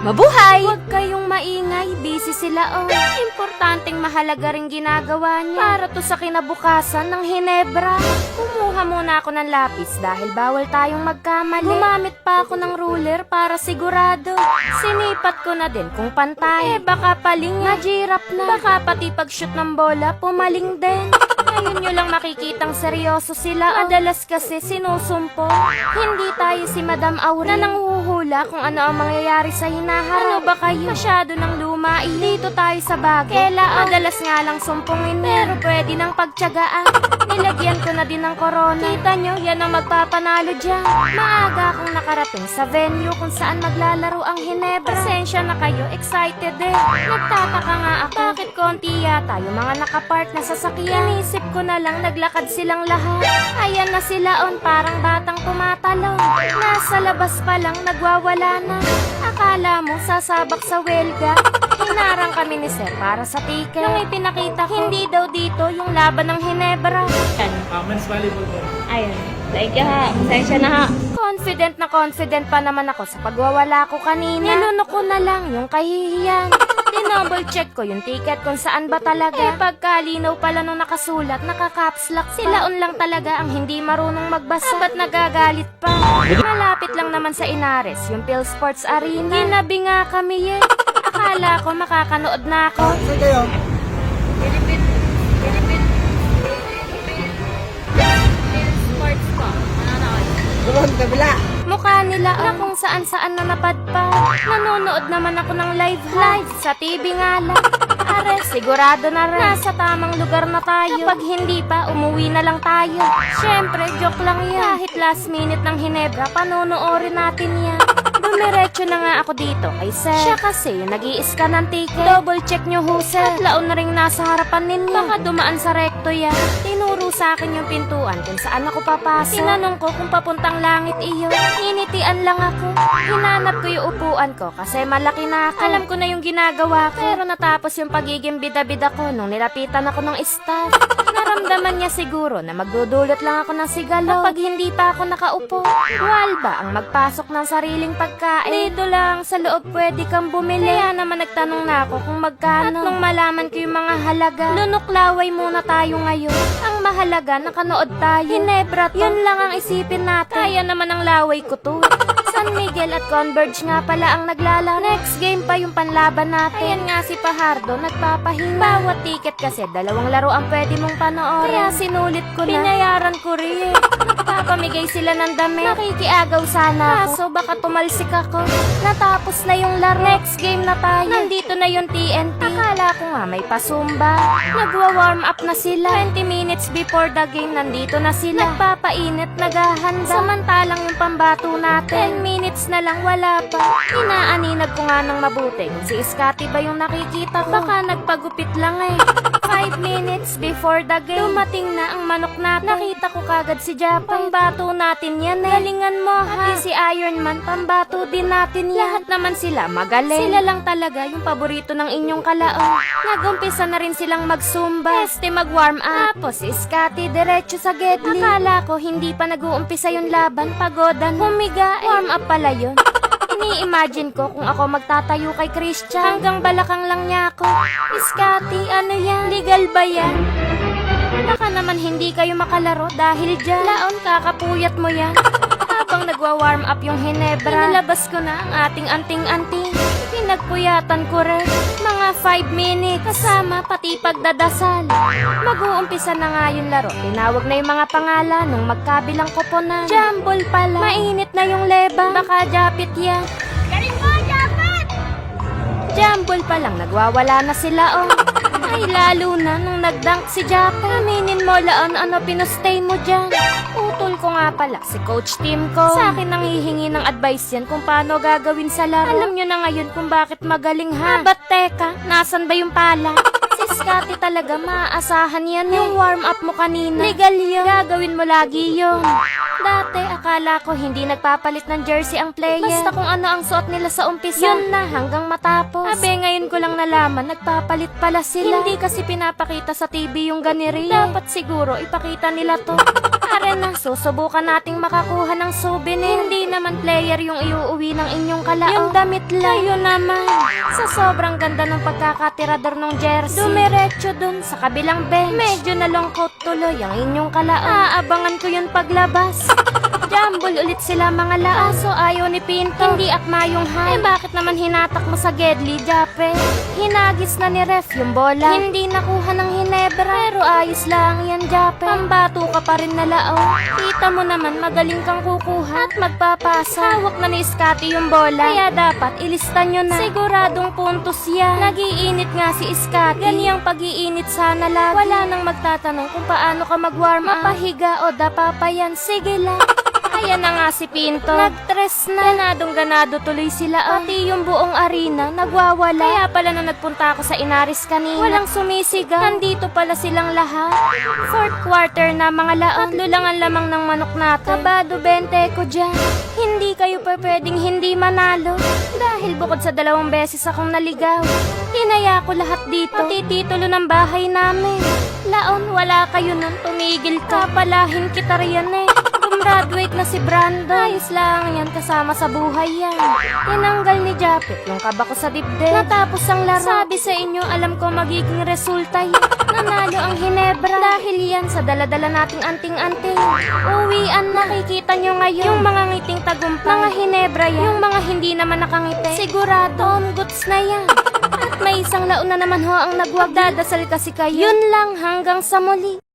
Mabuhay! Huwag kayong maingay, busy sila Importanteng mahalaga ring ginagawa niya para to sa kinabukasan ng Hinebra. Kumuha muna ako ng lapis dahil bawal tayong magkamali. Gumamit pa ako ng ruler para sigurado. Sinipat ko na din kung pantay. Baka paling majirap na. Baka pati pag-shoot ng bola, pumaling din. Ngayon nyo lang makikitang seryoso sila. Madalas kasi sinusumpo. Hindi tayo si Madam Aura na nanghuhula kung ano ang mangyayari sa hinaharap. Ano ba kayo? Masyado ng lumai. Dito tayo sa bago. Kela madalas nga lang sumpungin pero pwede nang pagtyagaan. Nilagyan ko na din ng corona. Kita nyo, yan ang magpapanalo dyan. Maaga akong nakarating sa venue kung saan maglalaro ang Hinebra. Pasensya na kayo, excited Nagtataka nga ako, bakit konti yata yung mga nakapark na sasakyan. Inisip ko na lang, naglakad silang lahat. Ayan na sila parang batang tumatalon. Nasa labas pa lang, nagwawala na. Akala mo sasabak sa welga. Hinarang kami ni Sir para sa ticket. Nung ipinakita ko, hindi daw dito yung laban ng Hinebra. Men's volleyball po. Ayun. Thank you ha. Pasensya na ha. Confident pa naman ako sa pagwawala ko kanina. Nilunok ko na lang yung kahihiyan. Dinouble check ko yung ticket kung saan ba talaga. Pagkalinaw pala nung nakasulat, naka-caps lock. Silaon lang talaga ang hindi marunong magbasa. Ba't nagagalit pa? Malapit lang naman sa Inares, yung Phil Sports Arena. Ginabi nga kami Akala ko makakanood na ako. Saan kayo? Sports ko. Doon, kabila. Mukha nila na kung saan-saan na napadpad. Nanonood naman ako ng live sa TV nga lang. Are, sigurado na rin. Nasa tamang lugar na tayo. Kapag hindi pa, umuwi na lang tayo. Syempre, joke lang yan. Kahit last minute ng Hinebra, panonoorin natin yan. Dumiretso na nga ako dito kay Sir. Siya kasi yung nag-i-scan ng ticket. Double check nyo ho, Sir. Laon na rin nasa harapan ninyo. Baka dumaan sa rekto yan. Tinuro sa akin yung pintuan kung saan ako papasok. Tinanong ko kung papuntang langit iyo. Initian lang ako. Hinanap ko yung upuan ko kasi malaki na ako. Alam ko na yung ginagawa ko. Pero natapos yung pagiging bida-bida ko nung nilapitan ako ng staff. Naramdaman niya siguro na magdudulot lang ako ng sigalo kapag hindi pa ako nakaupo. Wal ba ang magpasok ng sariling pagkain? Dito lang sa loob pwede kang bumili. Kaya naman nagtanong na ako kung magkano. At nung malaman ko yung mga halaga, lunuklaway muna tayo ngayon. Ang mahalaga, nakanood tayo. Hinebra to. Yun lang ang isipin natin. Kaya naman ang laway ko to. San Miguel at Converge nga pala ang naglalaro. Next game pa yung panlaban natin. Ayan nga si Pahardo, nagpapahinga. Bawat ticket kasi, 2 laro ang pwede mong panoorin. Kaya sinulit ko na. Pinayaran ko rin. Nagpapamigay sila ng damit. Nakikiagaw sana ako. Kaso baka tumalsik ako. Natapos na yung laro. Next game na tayo. Nandito na yung TNT. Akala ko nga may pasumba. Nagwa-warm up na sila. 20 minutes before the game, nandito na sila. Nagpapainit, naghahanda. Samantalang yung pambato natin, 10 minutes na lang, wala pa. Inaaninag ko nga ng mabuti. Si Scotty ba yung nakikita ko? Baka nagpagupit lang 5 minutes before the game, dumating na ang manok natin. Nakita ko kagad si Japa. Pambato natin yan Galingan mo ha. Si Iron Man, pambato din natin yan. Lahat naman sila magaling. Sila lang talaga yung paborito ng inyong kalaon. Nagumpisa na rin silang magsumba. Mag-warm up. Tapos si Scotty diretso sa Gedli. Akala ko hindi pa nag-uumpisa yung laban. Pagodan. Humiga. Warm up pala yun. Ini-imagine ko kung ako magtatayo kay Christian. Hanggang balakang lang niya ako. Scotty, ano yan? Legal ba yan? Baka naman hindi kayo makalaro dahil dyan. Laon, kakapuyat mo yan. Habang nagwa-warm up yung Hinebra, inilabas ko na ang ating anting-anting. Pinagpuyatan ko rin. Mga 5 minutes. Kasama pati pagdadasal. Mag-uumpisa na nga yung laro. Tinawag na yung mga pangalan nung magkabilang koponan. Jambol pala. Mainit na yung leba. Baka japit yan. Galing mo, japit! Jambol pa lang. Nagwawala na sila Ay, lalo na nung nagdunk si Japa. Aminin mo laon ano pinustay mo dyan. Utol ko nga pala si Coach Tim ko. Sa akin nanghihingi ng advice yan kung paano gagawin sa laro. Alam nyo na ngayon kung bakit magaling ha. Ba't teka, nasan ba yung pala? Si Scotty talaga maaasahan yan Yung warm up mo kanina, legal yun. Gagawin mo lagi yun. Dati, akala ko hindi nagpapalit ng jersey ang player. Basta kung ano ang suot nila sa umpisa, yun na hanggang matapos. Abe, ngayon ko lang nalaman, nagpapalit pala sila. Hindi kasi pinapakita sa TV yung ganiri. Dapat siguro ipakita nila to. Para Tara na, susubukan nating makakuha ng souvenir. Hindi naman player yung iuuwi ng inyong kalaon. Yung damit lang. Kayo naman. Sa sobrang ganda ng pagkakatirador ng jersey, dumiretso dun sa kabilang bench. Medyo nalungkot tuloy ang inyong kalaon. Aabangan ko yun paglabas. Jumble ulit sila mga laaso, ayaw ni Pinto. Hindi akma yung high. Bakit naman hinatak mo sa Gedli, Jape? Hinagis na ni Ref yung bola. Hindi nakuha ng Hinebra. Pero ayos lang yan, Jape. Pambato ka pa rin na lao. Kita mo naman magaling kang kukuha at magpapasa. Hawak na ni Scotty yung bola. Kaya dapat ilista nyo na. Siguradong puntos yan. Nagiinit nga si Scotty. Ganiyang pag-iinit sana lagi. Wala nang magtatanong kung paano ka mag-warm up. Mapahiga o dapa pa yan. Sige lang. Ayan na nga si Pinto. Nag-tres na. Ganadong-ganado tuloy sila. Pati yung buong arena nagwawala. Kaya pala na nagpunta ako sa Inaris kanina. Walang sumisigaw. Nandito pala silang lahat. Fourth quarter na mga laon. Tatlo lang ang lamang ng manok natin. Kabado 20 ko dyan. Hindi kayo pa pwedeng hindi manalo. Dahil bukod sa 2 beses akong naligaw, tinaya ko lahat dito. Pati titulo ng bahay namin. Laon, wala kayo nun. Tumigil ka. Palahin kita riyan eh. Graduate na si Brando. Ayos lang yan, kasama sa buhay yan. Tinanggal ni Japet yung kaba ko sa dibdib. Natapos ang laro. Sabi sa inyo, alam ko magiging resulta yan. Nanalo ang Hinebra. Dahil yan sa daladala nating anting-anting. Uwian, nakikita nyo ngayon yung mga ngiting tagumpay. Mga Hinebra yan. Yung mga hindi naman nakangiti. Sigurado, goods na yan. At may isang laon na naman ho ang nagwag. Dadasal kasi kayo. Yun lang, hanggang sa muli.